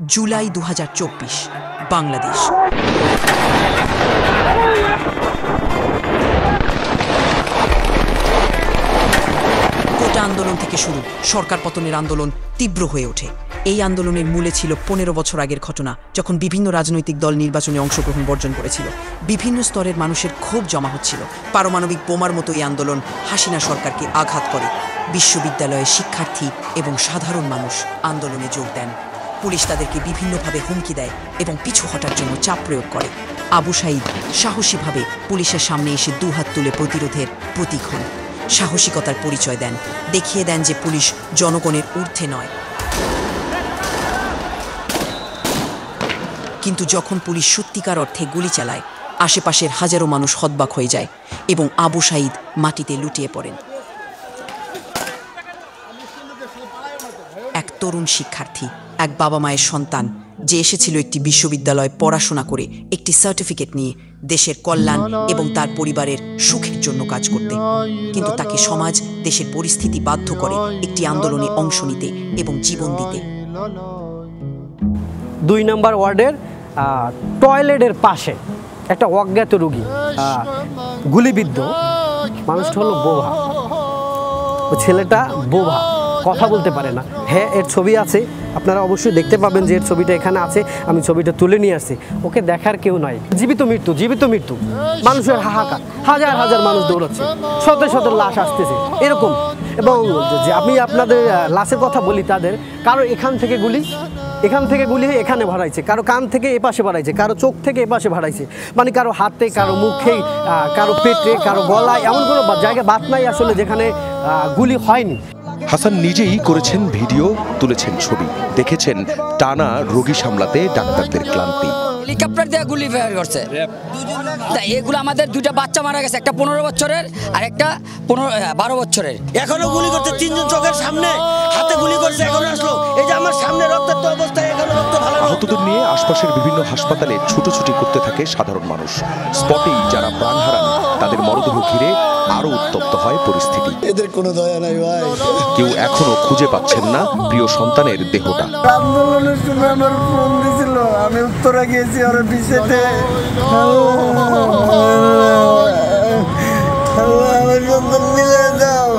জুলাই ২০২৪ বাংলাদেশ। কোটা আন্দোলন থেকে শুরু সরকার পতনের আন্দোলন তীব্র হয়ে ওঠে। এই আন্দোলনের মূলে ছিল ১৫ বছর আগের ঘটনা, যখন বিভিন্ন রাজনৈতিক দল নির্বাচনে অংশগ্রহণ বর্জন করেছিল। বিভিন্ন স্তরের মানুষের ক্ষোভ জমা হচ্ছিল। পারমাণবিক বোমার মতো এই আন্দোলন হাসিনা সরকারকে আঘাত করে। বিশ্ববিদ্যালয়ের শিক্ষার্থী এবং সাধারণ মানুষ আন্দোলনে যোগ দেন। পুলিশ তাদেরকে বিভিন্নভাবে হুমকি দেয় এবং পিছু হটার জন্য চাপ প্রয়োগ করে। আবু সাঈদ সাহসীভাবে পুলিশের সামনে এসে দুহাত তুলে প্রতিরোধের প্রতীক হন। সাহসিকতার পরিচয় দেন, দেখিয়ে দেন যে পুলিশ জনগণের ঊর্ধ্বে নয়। কিন্তু যখন পুলিশ সত্যিকার অর্থে গুলি চালায়, আশেপাশের হাজারো মানুষ হতবাক হয়ে যায় এবং আবু সাঈদ মাটিতে লুটিয়ে পড়েন। এক তরুণ শিক্ষার্থী, এক বাবা মায়ের সন্তান, যে এসেছিল একটি বিশ্ববিদ্যালয়ে পড়াশোনা করে একটি সার্টিফিকেট নিয়ে দেশের কল্যাণ এবং তার পরিবারের সুখের জন্য কাজ করতে, কিন্তু তাকে সমাজ, দেশের পরিস্থিতি বাধ্য করে একটি আন্দোলনে অংশ নিতে এবং জীবন দিতে। ২ নম্বর ওয়ার্ডের টয়লেটের পাশে একটা অজ্ঞাত রোগী গুলিবিদ্ধ। মানুষটা হলো বোভা, ছেলেটা বোভা, কথা বলতে পারে না। হ্যাঁ, এর ছবি আছে, আপনারা অবশ্যই দেখতে পাবেন যে এর ছবিটা এখানে আছে। আমি ছবিটা তুলে নিয়ে আসছি। ওকে দেখার কেউ নাই। জীবিত মৃত্যু, জীবিত মৃত্যু, মানুষের হাহাকার, হাজার হাজার মানুষ দৌড়াচ্ছে, শত শত লাশ আসতেছে এরকম। এবং যে আমি আপনাদের লাশের কথা বলি, তাদের কারো এখান থেকে গুলি এখানে ভাড়াইছে, কারো কান থেকে এপাশে ভাড়াইছে, কারো চোখ থেকে এপাশে ভাড়াইছে, মানে কারো হাতে, কারো মুখে, কারো পেটে, কারো গলায়, এমন কোনো জায়গায় বাদ নাই আসলে যেখানে গুলি হয়নি। হাসান নিজেই করেছেন ভিডিও, তুলেছেন ছবি, দেখেছেন টানা রোগী সামলাতে ডাক্তারদের ক্লান্তি। হেলিকপ্টার দিয়ে গুলি ফায়ার করছে। এগুলো আমাদের দুইটা বাচ্চা মারা গেছে, একটা ১৫ বছরের আর একটা ১২ বছরের। এখনো গুলি করছে, 3 জন চোখের সামনে হাতে গুলি করছে, এখনো আসলো। এই যে আমার সামনে রক্তাক্ত অবস্থায়, এখনো রক্ত ভালো। আহতদের নিয়ে আশপাশের বিভিন্ন হাসপাতালে ছুটোছুটি করতে থাকে সাধারণ মানুষ। স্পটেই যারা প্রাণ হারান তাদের মরদেহ ঘিরে আরো উত্তপ্ত হয় পরিস্থিতি। এদের কোনো দয়া নাই ভাই। কেউ এখনো খুঁজে পাচ্ছেন না প্রিয় সন্তানের দেহটা। আন্দোলনের সময় আমার ফোন দিছিল, আমি উত্তরা গিয়েছি ওর বিষয়তে। আমার সন্তান মিলে দাও।